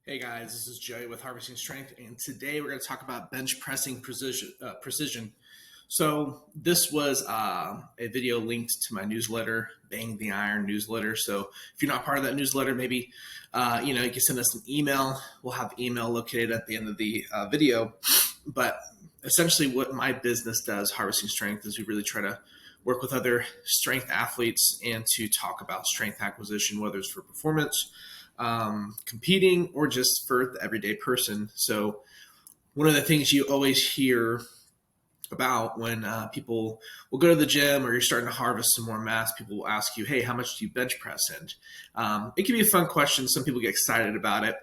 Hey guys, this is Joey with Harvesting Strength, and today we're going to talk about bench pressing precision. So this was a video linked to my newsletter, Bang the Iron newsletter. So if you're not part of that newsletter, maybe you can send us an email. We'll have email located at the end of the video. But essentially, what my business does, Harvesting Strength, is we really try to work with other strength athletes and to talk about strength acquisition, whether it's for performance, competing, or just for the everyday person. So one of the things you always hear about when people will go to the gym or you're starting to harvest some more mass, people will ask you, hey, how much do you bench press? And it can be a fun question. Some people get excited about it.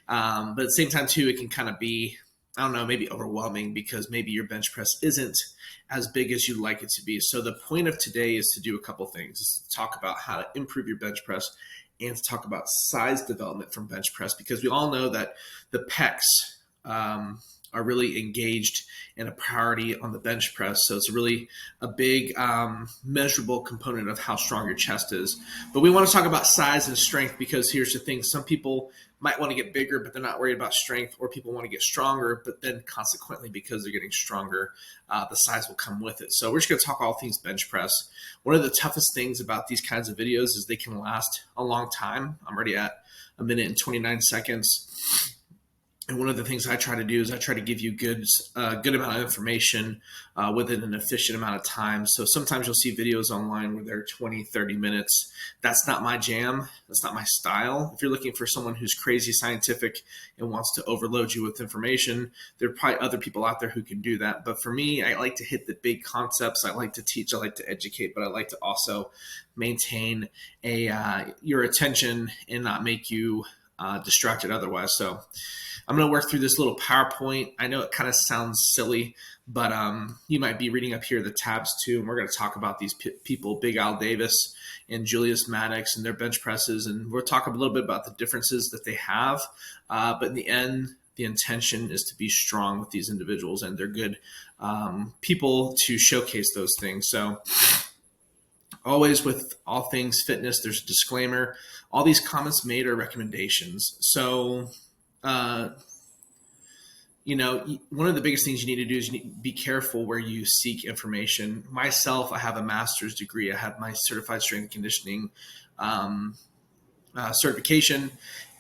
But at the same time, too, it can kind of be, I don't know, maybe overwhelming because maybe your bench press isn't as big as you'd like it to be. So the point of today is to do a couple things. Is to talk about how to improve your bench press and to talk about size development from bench press, because we all know that the pecs are really engaged and a priority on the bench press. So it's really a big measurable component of how strong your chest is. But we want to talk about size and strength because here's the thing. Some people might want to get bigger, but they're not worried about strength, or people want to get stronger, but then consequently, because they're getting stronger, the size will come with it. So we're just going to talk all things bench press. One of the toughest things about these kinds of videos is they can last a long time. I'm already at 1 minute and 29 seconds. And one of the things I try to do is I try to give you good amount of information within an efficient amount of time. So sometimes you'll see videos online where they're 20, 30 minutes. That's not my jam. That's not my style. If you're looking for someone who's crazy scientific and wants to overload you with information, there are probably other people out there who can do that. But for me, I like to hit the big concepts. I like to teach. I like to educate. But I like to also maintain your attention and not make you distracted otherwise. So I'm going to work through this little PowerPoint. I know it kind of sounds silly, but you might be reading up here the tabs too. And we're going to talk about these people, Big Al Davis and Julius Maddox and their bench presses. And we'll talk a little bit about the differences that they have. But in the end, the intention is to be strong with these individuals, and they're good people to showcase those things. So always with all things fitness, there's a disclaimer. All these comments made are recommendations. So one of the biggest things you need to do is you need to be careful where you seek information. Myself, I have a master's degree. I have my certified strength and conditioning certification,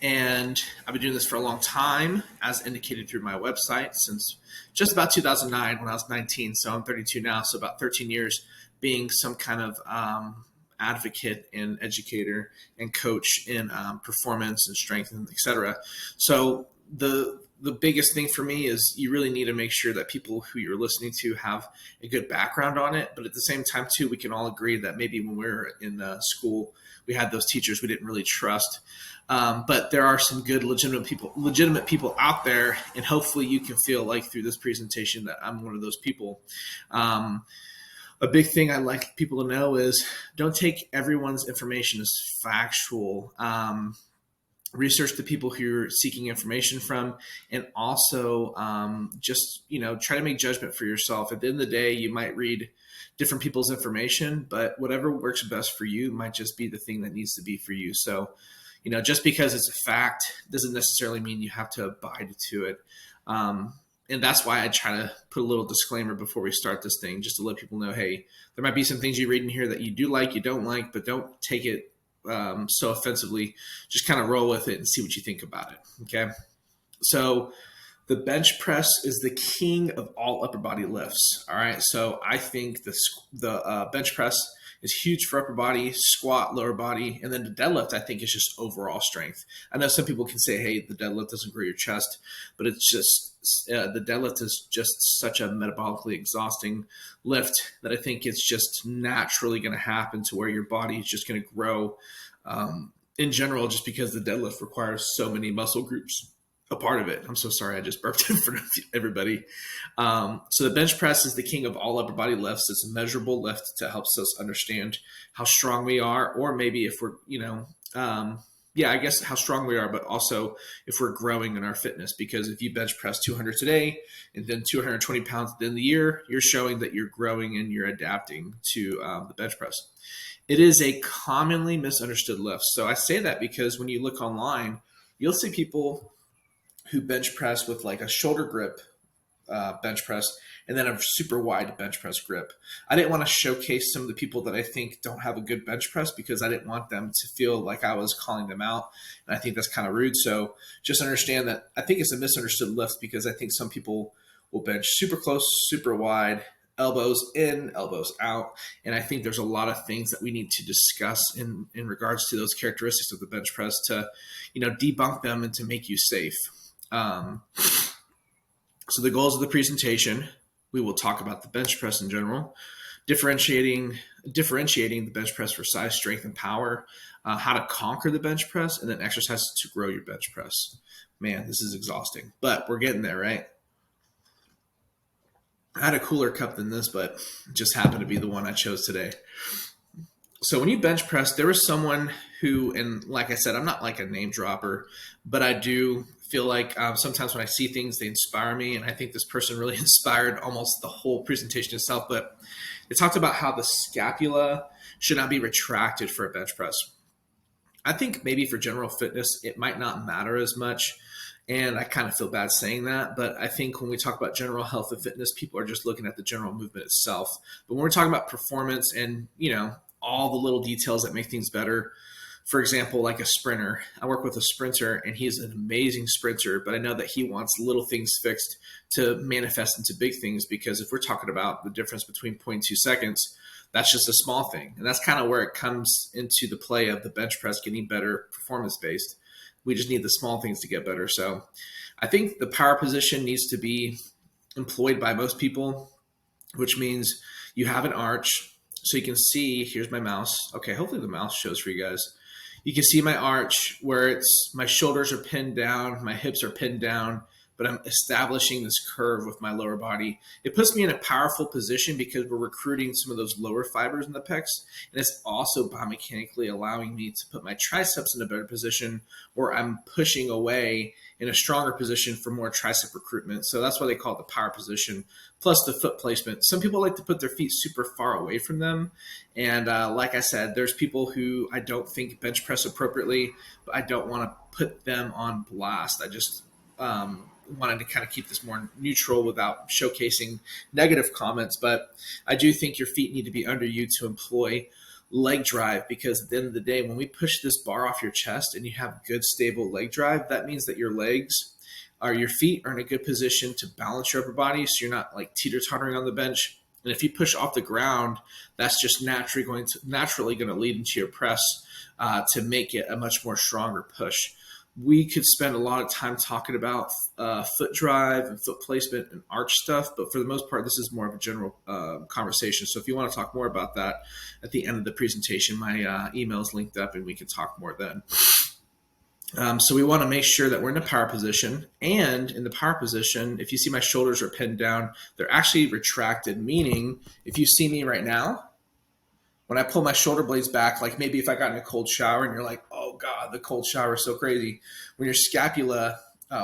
and I've been doing this for a long time, as indicated through my website, since just about 2009 when I was 19. So I'm 32 now, so about 13 years being some kind of advocate and educator and coach in performance and strength and et cetera. So the biggest thing for me is you really need to make sure that people who you're listening to have a good background on it. But at the same time, too, we can all agree that maybe when we were in school, we had those teachers we didn't really trust. But there are some good, legitimate people out there, and hopefully you can feel like through this presentation that I'm one of those people. A big thing I like people to know is don't take everyone's information as factual. Research the people who you're seeking information from, and also just try to make judgment for yourself. At the end of the day, you might read different people's information, but whatever works best for you might just be the thing that needs to be for you. So just because it's a fact doesn't necessarily mean you have to abide to it. And that's why I try to put a little disclaimer before we start this thing, just to let people know, hey, there might be some things you read in here that you do like, you don't like, but don't take it so offensively. Just kind of roll with it and see what you think about it. Okay. So the bench press is the king of all upper body lifts. All right. So I think the bench press is huge for upper body, squat, lower body, and then the deadlift I think is just overall strength. I know some people can say, hey, the deadlift doesn't grow your chest, but it's just the deadlift is just such a metabolically exhausting lift that I think it's just naturally going to happen to where your body is just going to grow in general, just because the deadlift requires so many muscle groups a part of it. I'm so sorry, I just burped in front of everybody. So the bench press is the king of all upper body lifts. It's a measurable lift that helps us understand how strong we are, or maybe if we're, I guess how strong we are, but also if we're growing in our fitness. Because if you bench press 200 today and then 220 pounds at the end of the year, you're showing that you're growing and you're adapting to the bench press. It is a commonly misunderstood lift. So I say that because when you look online, you'll see people who bench press with like a shoulder grip bench press and then a super wide bench press grip. I didn't want to showcase some of the people that I think don't have a good bench press because I didn't want them to feel like I was calling them out. And I think that's kind of rude. So just understand that I think it's a misunderstood lift because I think some people will bench super close, super wide, elbows in, elbows out. And I think there's a lot of things that we need to discuss in regards to those characteristics of the bench press to, debunk them and to make you safe. So the goals of the presentation, we will talk about the bench press in general, differentiating the bench press for size, strength, and power, how to conquer the bench press, and then exercises to grow your bench press. Man, this is exhausting, but we're getting there, right? I had a cooler cup than this, but it just happened to be the one I chose today. So when you bench press, there was someone who, and like I said, I'm not like a name dropper, but I do feel like sometimes when I see things, they inspire me. And I think this person really inspired almost the whole presentation itself. But it talked about how the scapula should not be retracted for a bench press. I think maybe for general fitness, it might not matter as much. And I kind of feel bad saying that, but I think when we talk about general health and fitness, people are just looking at the general movement itself. But when we're talking about performance and, all the little details that make things better, for example, like a sprinter, I work with a sprinter and he's an amazing sprinter, but I know that he wants little things fixed to manifest into big things, because if we're talking about the difference between 0.2 seconds, that's just a small thing. And that's kind of where it comes into the play of the bench press getting better performance based. We just need the small things to get better. So I think the power position needs to be employed by most people, which means you have an arch. So you can see, here's my mouse. Okay, hopefully the mouse shows for you guys. You can see my arch where my shoulders are pinned down, my hips are pinned down, but I'm establishing this curve with my lower body. It puts me in a powerful position because we're recruiting some of those lower fibers in the pecs. And it's also biomechanically allowing me to put my triceps in a better position, where I'm pushing away in a stronger position for more tricep recruitment. So that's why they call it the power position, plus the foot placement. Some people like to put their feet super far away from them. And like I said, there's people who I don't think bench press appropriately, but I don't want to put them on blast. I just wanted to kind of keep this more neutral without showcasing negative comments. But I do think your feet need to be under you to employ leg drive, because at the end of the day, when we push this bar off your chest and you have good stable leg drive, that means that your feet are in a good position to balance your upper body, so you're not like teeter-tottering on the bench. And if you push off the ground, that's just naturally going to lead into your press to make it a much more stronger push. We could spend a lot of time talking about foot drive and foot placement and arch stuff, but for the most part, this is more of a general conversation. So if you want to talk more about that at the end of the presentation, my email is linked up and we can talk more then. So we want to make sure that we're in a power position, and in the power position, if you see my shoulders are pinned down, they're actually retracted, meaning if you see me right now, when I pull my shoulder blades back, like maybe if I got in a cold shower and you're like, oh God, the cold shower is so crazy. When your scapula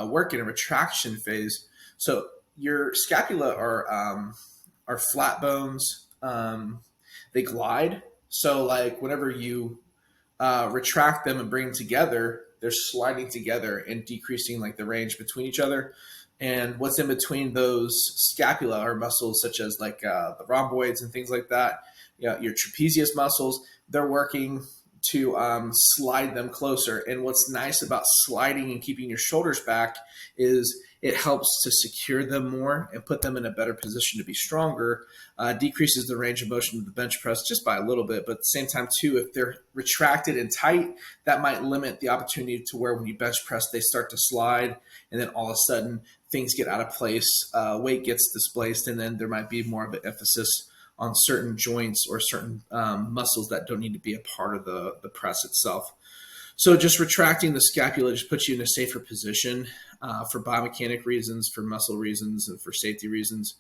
work in a retraction phase, so your scapula are flat bones. They glide. So like whenever you retract them and bring them together, they're sliding together and decreasing like the range between each other. And what's in between those scapula are muscles such as like the rhomboids and things like that. Your trapezius muscles, they're working to slide them closer. And what's nice about sliding and keeping your shoulders back is it helps to secure them more and put them in a better position to be stronger, decreases the range of motion of the bench press just by a little bit. But at the same time, too, if they're retracted and tight, that might limit the opportunity to where when you bench press, they start to slide. And then all of a sudden, things get out of place, weight gets displaced, and then there might be more of an emphasis on certain joints or certain muscles that don't need to be a part of the press itself. So just retracting the scapula just puts you in a safer position for biomechanic reasons, for muscle reasons, and for safety reasons.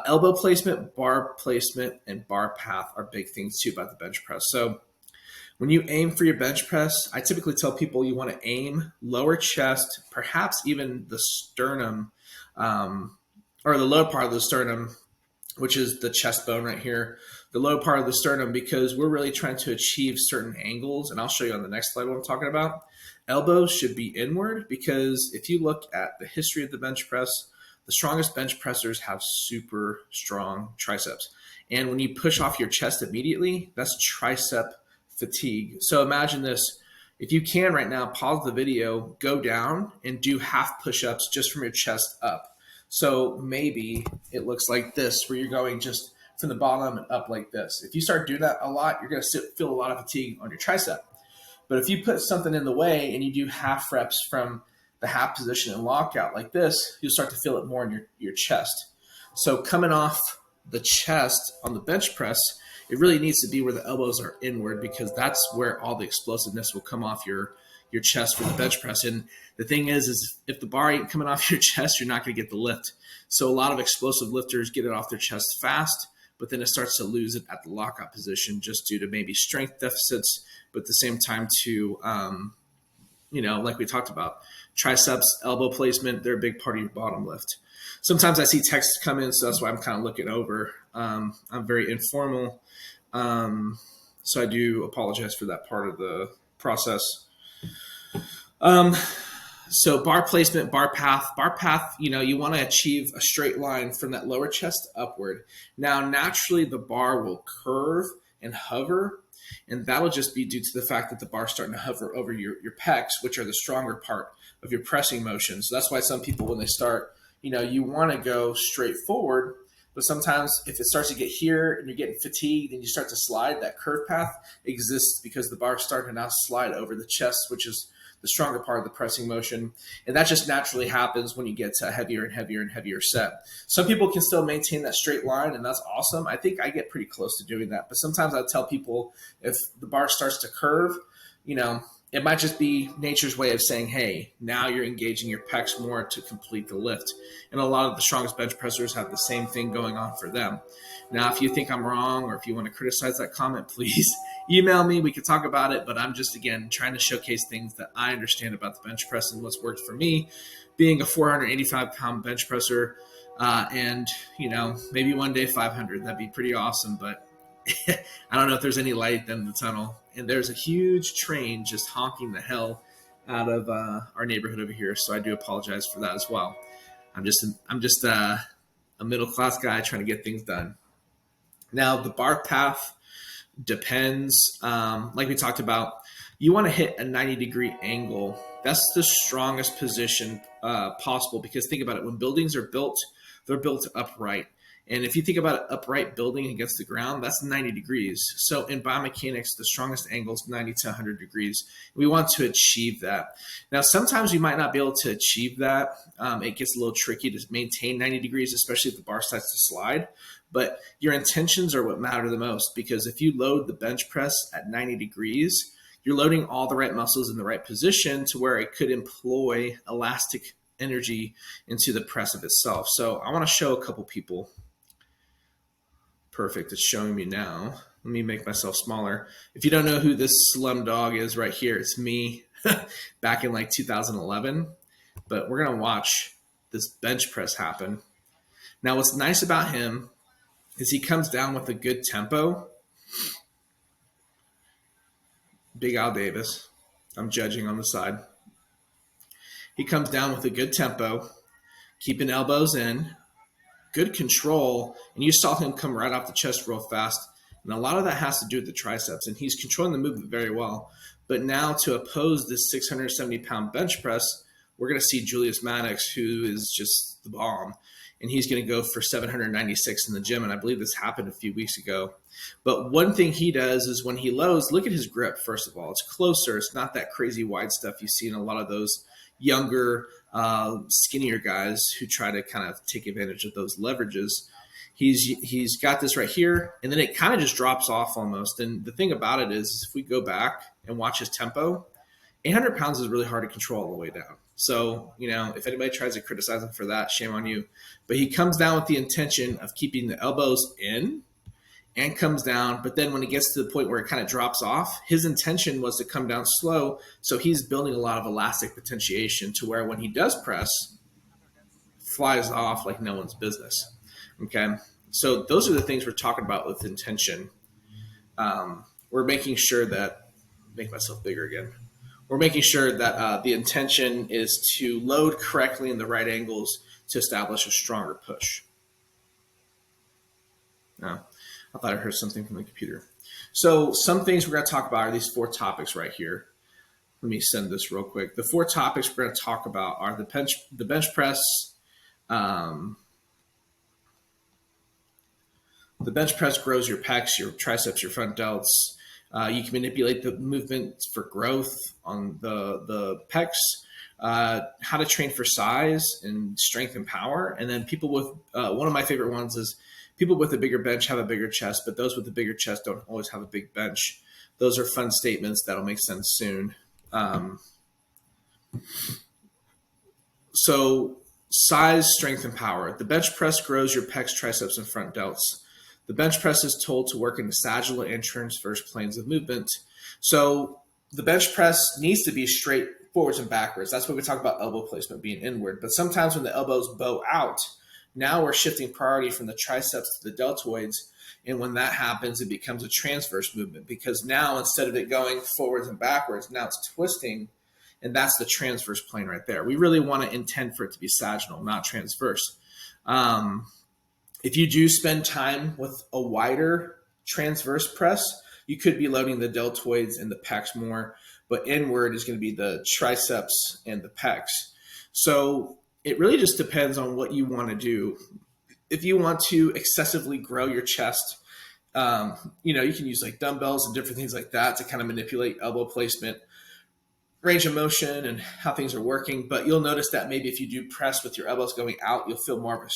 Elbow placement, bar placement, and bar path are big things too about the bench press. So when you aim for your bench press, I typically tell people you want to aim lower chest, perhaps even the sternum, or the lower part of the sternum, which is the chest bone right here. the low part of the sternum, because we're really trying to achieve certain angles. And I'll show you on the next slide what I'm talking about. Elbows should be inward, because if you look at the history of the bench press, the strongest bench pressers have super strong triceps. And when you push off your chest immediately, that's tricep fatigue. So imagine this. If you can right now, pause the video, go down and do half push-ups just from your chest up. So maybe it looks like this, where you're going just from the bottom and up like this. If you start doing that a lot, you're going to feel a lot of fatigue on your tricep. But if you put something in the way and you do half reps from the half position and lockout like this, you'll start to feel it more in your chest. So coming off the chest on the bench press, it really needs to be where the elbows are inward, because that's where all the explosiveness will come off your chest for the bench press. And the thing is if the bar ain't coming off your chest, you're not going to get the lift. So a lot of explosive lifters get it off their chest fast, but then it starts to lose it at the lockout position just due to maybe strength deficits, but at the same time to, like we talked about, triceps, elbow placement, they're a big part of your bottom lift. Sometimes I see texts come in, so that's why I'm kind of looking over. I'm very informal. So I do apologize for that part of the process. So bar placement, bar path, you want to achieve a straight line from that lower chest upward. Now, naturally the bar will curve and hover, and that'll just be due to the fact that the bar is starting to hover over your pecs, which are the stronger part of your pressing motion. So that's why some people, when they start, you want to go straight forward, but sometimes if it starts to get here and you're getting fatigued and you start to slide, that curve path exists because the bar is starting to now slide over the chest, which is the stronger part of the pressing motion. And that just naturally happens when you get to a heavier and heavier and heavier set. Some people can still maintain that straight line, and that's awesome. I think I get pretty close to doing that. But sometimes I tell people, if the bar starts to curve, it might just be nature's way of saying, hey, now you're engaging your pecs more to complete the lift. And a lot of the strongest bench pressers have the same thing going on for them. Now, if you think I'm wrong, or if you want to criticize that comment, please email me. We can talk about it. But I'm just, again, trying to showcase things that I understand about the bench press and what's worked for me, being a 485-pound bench presser, and, maybe one day 500. That'd be pretty awesome. But I don't know if there's any light at the end of the tunnel. And there's a huge train just honking the hell out of our neighborhood over here. So I do apologize for that as well. I'm just a middle-class guy trying to get things done. Now, the bar path depends. Like we talked about, you want to hit a 90-degree angle. That's the strongest position possible, because think about it. When buildings are built, they're built upright. And if you think about an upright building against the ground, that's 90 degrees. So in biomechanics, the strongest angle is 90 to 100 degrees. We want to achieve that. Now, sometimes we might not be able to achieve that. It gets a little tricky to maintain 90 degrees, especially if the bar starts to slide. But your intentions are what matter the most, because if you load the bench press at 90 degrees, you're loading all the right muscles in the right position to where it could employ elastic energy into the press of itself. So I want to show a couple people. Perfect. It's showing me now. Let me make myself smaller. If you don't know who this slum dog is right here, it's me back in like 2011. But we're going to watch this bench press happen. Now, what's nice about him is he comes down with a good tempo. Big Al Davis. I'm judging on the side. He comes down with a good tempo, keeping elbows in, good control, and you saw him come right off the chest real fast. And a lot of that has to do with the triceps, and he's controlling the movement very well. But now to oppose this 670-pound bench press, we're going to see Julius Maddox, who is just the bomb. And he's going to go for 796 in the gym, and I believe this happened a few weeks ago. But one thing he does is when he loads, look at his grip, first of all. It's closer. It's not that crazy wide stuff you see in a lot of those younger, skinnier guys who try to kind of take advantage of those leverages. He's got this right here, and then it kind of just drops off almost. And the thing about it is, if we go back and watch his tempo, 800 pounds is really hard to control all the way down. So, if anybody tries to criticize him for that, shame on you. But he comes down with the intention of keeping the elbows in and comes down. But then when it gets to the point where it kind of drops off, his intention was to come down slow. So he's building a lot of elastic potentiation to where when he does press, flies off like no one's business. Okay. So those are the things we're talking about with intention. We're making sure that, make myself bigger again. We're making sure that the intention is to load correctly in the right angles to establish a stronger push. Now, I thought I heard something from the computer. So some things we're going to talk about are these 4 topics right here. Let me send this real quick. The 4 topics we're going to talk about are the bench press. The bench press grows your pecs, your triceps, your front delts. You can manipulate the movement for growth on the pecs. How to train for size and strength and power. And then people with, one of my favorite ones is people with a bigger bench have a bigger chest, but those with a bigger chest don't always have a big bench. Those are fun statements that'll make sense soon. So size, strength, and power. The bench press grows your pecs, triceps, and front delts. The bench press is told to work in the sagittal and transverse planes of movement. So the bench press needs to be straight forwards and backwards. That's what we talk about elbow placement being inward. But sometimes when the elbows bow out, now we're shifting priority from the triceps to the deltoids. And when that happens, it becomes a transverse movement, because now instead of it going forwards and backwards, now it's twisting. And that's the transverse plane right there. We really want to intend for it to be sagittal, not transverse. If you do spend time with a wider transverse press, you could be loading the deltoids and the pecs more, but inward is going to be the triceps and the pecs. So it really just depends on what you want to do. If you want to excessively grow your chest, you can use like dumbbells and different things like that to kind of manipulate elbow placement, range of motion, and how things are working. But you'll notice that maybe if you do press with your elbows going out, you'll feel more of a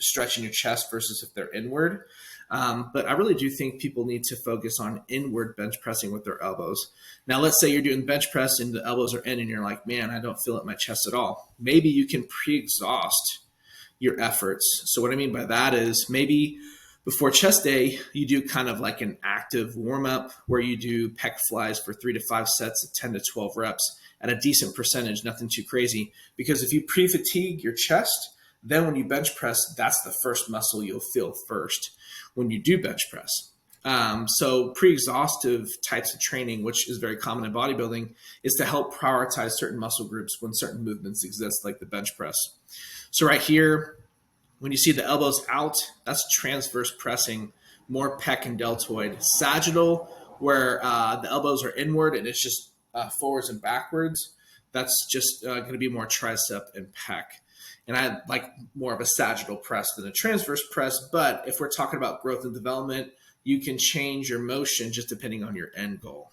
stretch in your chest versus if they're inward. But I really do think people need to focus on inward bench pressing with their elbows. Now, let's say you're doing bench press and the elbows are in and you're like, man, I don't feel it in my chest at all. Maybe you can pre-exhaust your efforts. So what I mean by that is maybe before chest day, you do kind of like an active warm-up where you do pec flies for 3 to 5 sets of 10 to 12 reps at a decent percentage, nothing too crazy. Because if you pre-fatigue your chest, then when you bench press, that's the first muscle you'll feel first when you do bench press. So pre-exhaustive types of training, which is very common in bodybuilding, is to help prioritize certain muscle groups when certain movements exist, like the bench press. So right here, when you see the elbows out, that's transverse pressing, more pec and deltoid. Sagittal, where the elbows are inward and it's just forwards and backwards, that's just going to be more tricep and pec. And I like more of a sagittal press than a transverse press. But if we're talking about growth and development, you can change your motion just depending on your end goal.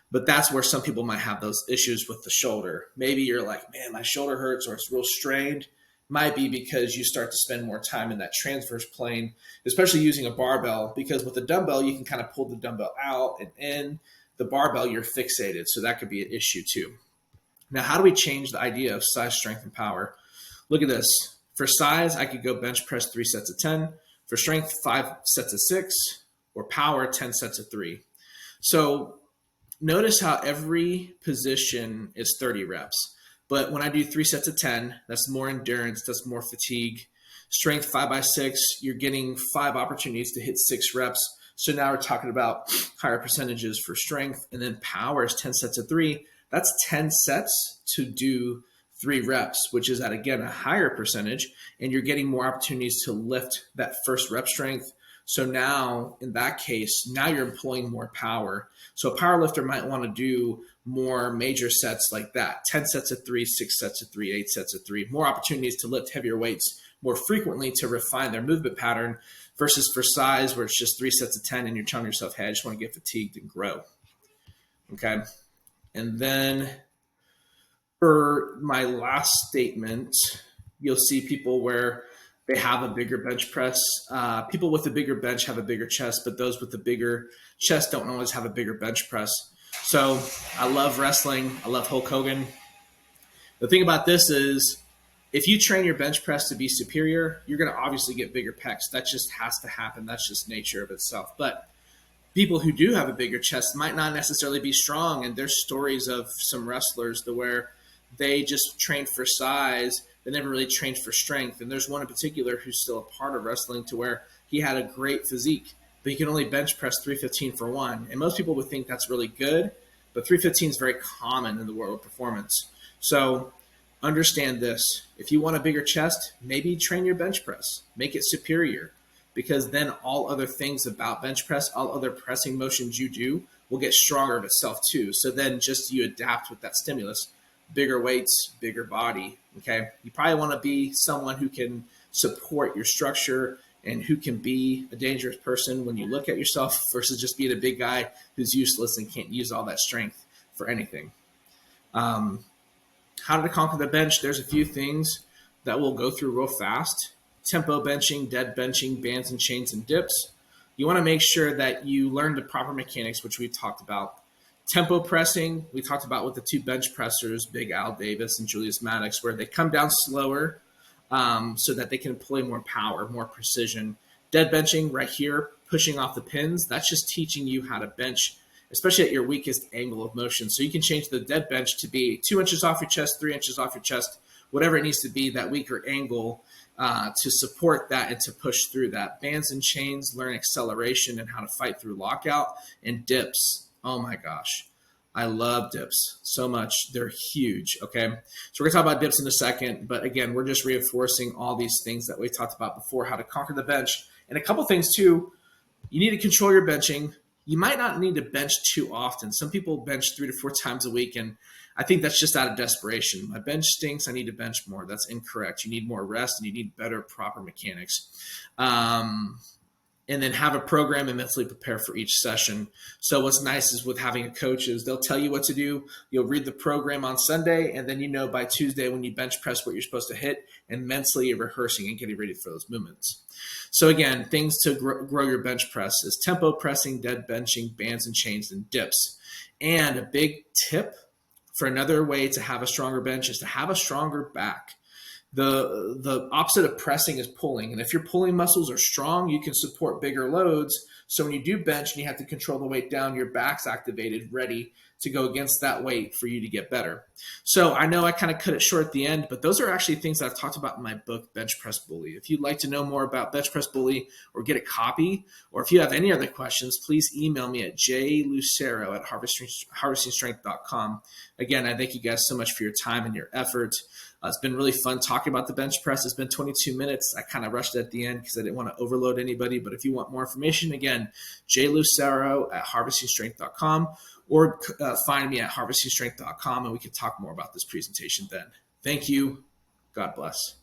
But that's where some people might have those issues with the shoulder. Maybe you're like, man, my shoulder hurts, or it's real strained. Might be because you start to spend more time in that transverse plane, especially using a barbell, because with a dumbbell, you can kind of pull the dumbbell out and in. The barbell, you're fixated. So that could be an issue too. Now, how do we change the idea of size, strength, and power? Look at this. For size, I could go bench press 3 sets of 10. For strength, 5 sets of 6. Or power, 10 sets of 3. So notice how every position is 30 reps. But when I do 3 sets of 10, that's more endurance, that's more fatigue. Strength 5 by 6, you're getting 5 opportunities to hit 6 reps. So now we're talking about higher percentages for strength. And then power is 10 sets of 3. That's 10 sets to do 3 reps, which is at, again, a higher percentage. And you're getting more opportunities to lift that first rep strength. So now, in that case, now you're employing more power. So a power lifter might want to do more major sets like that. 10 sets of 3, 6 sets of 3, 8 sets of 3. More opportunities to lift heavier weights more frequently to refine their movement pattern versus for size where it's just 3 sets of 10 and you're telling yourself, hey, I just want to get fatigued and grow. Okay. And then for my last statement, you'll see people where they have a bigger bench press. People with a bigger bench have a bigger chest, but those with a bigger chest don't always have a bigger bench press. So I love wrestling. I love Hulk Hogan. The thing about this is if you train your bench press to be superior, you're going to obviously get bigger pecs. That just has to happen. That's just nature of itself. But people who do have a bigger chest might not necessarily be strong. And there's stories of some wrestlers where they just trained for size. They never really trained for strength. And there's one in particular who's still a part of wrestling to where he had a great physique, but he can only bench press 315 for one. And most people would think that's really good, but 315 is very common in the world of performance. So understand this. If you want a bigger chest, maybe train your bench press, make it superior, because then all other things about bench press, all other pressing motions you do will get stronger of itself too. So then just you adapt with that stimulus, bigger weights, bigger body. Okay. You probably want to be someone who can support your structure and who can be a dangerous person when you look at yourself versus just being a big guy who's useless and can't use all that strength for anything. How to conquer the bench? There's a few things that we'll go through real fast. Tempo benching, dead benching, bands and chains and dips. You want to make sure that you learn the proper mechanics, which we've talked about. Tempo pressing, we talked about with the two bench pressers, Big Al Davis and Julius Maddox, where they come down slower so that they can employ more power, more precision. Dead benching right here, pushing off the pins, that's just teaching you how to bench, especially at your weakest angle of motion. So you can change the dead bench to be 2 inches off your chest, 3 inches off your chest, whatever it needs to be, that weaker angle to support that and to push through that. Bands and chains, learn acceleration and how to fight through lockout. And dips, oh my gosh, I love dips so much. They're huge, okay? So we're gonna talk about dips in a second, but again, we're just reinforcing all these things that we talked about before, how to conquer the bench. And a couple things too, you need to control your benching. You might not need to bench too often. Some people bench 3 to 4 times a week, and I think that's just out of desperation. My bench stinks, I need to bench more. That's incorrect. You need more rest and you need better, proper mechanics. And then have a program and mentally prepare for each session. So what's nice is with having a coach is they'll tell you what to do. You'll read the program on Sunday, and then you know by Tuesday when you bench press what you're supposed to hit, and mentally you're rehearsing and getting ready for those movements. So again, things to grow your bench press is tempo pressing, dead benching, bands and chains, and dips. And a big tip for another way to have a stronger bench is to have a stronger back. The opposite of pressing is pulling. And if your pulling muscles are strong, you can support bigger loads. So when you do bench and you have to control the weight down, your back's activated, ready to go against that weight for you to get better. So I know I kind of cut it short at the end, but those are actually things that I've talked about in my book, Bench Press Bully. If you'd like to know more about Bench Press Bully or get a copy, or if you have any other questions, please email me at jlucero@harvestingstrength.com. Again, I thank you guys so much for your time and your effort. It's been really fun talking about the bench press. It's been 22 minutes. I kind of rushed at the end because I didn't want to overload anybody. But if you want more information, again, jlucero@harvestingstrength.com, or find me at harvestingstrength.com, and we can talk more about this presentation then. Thank you. God bless.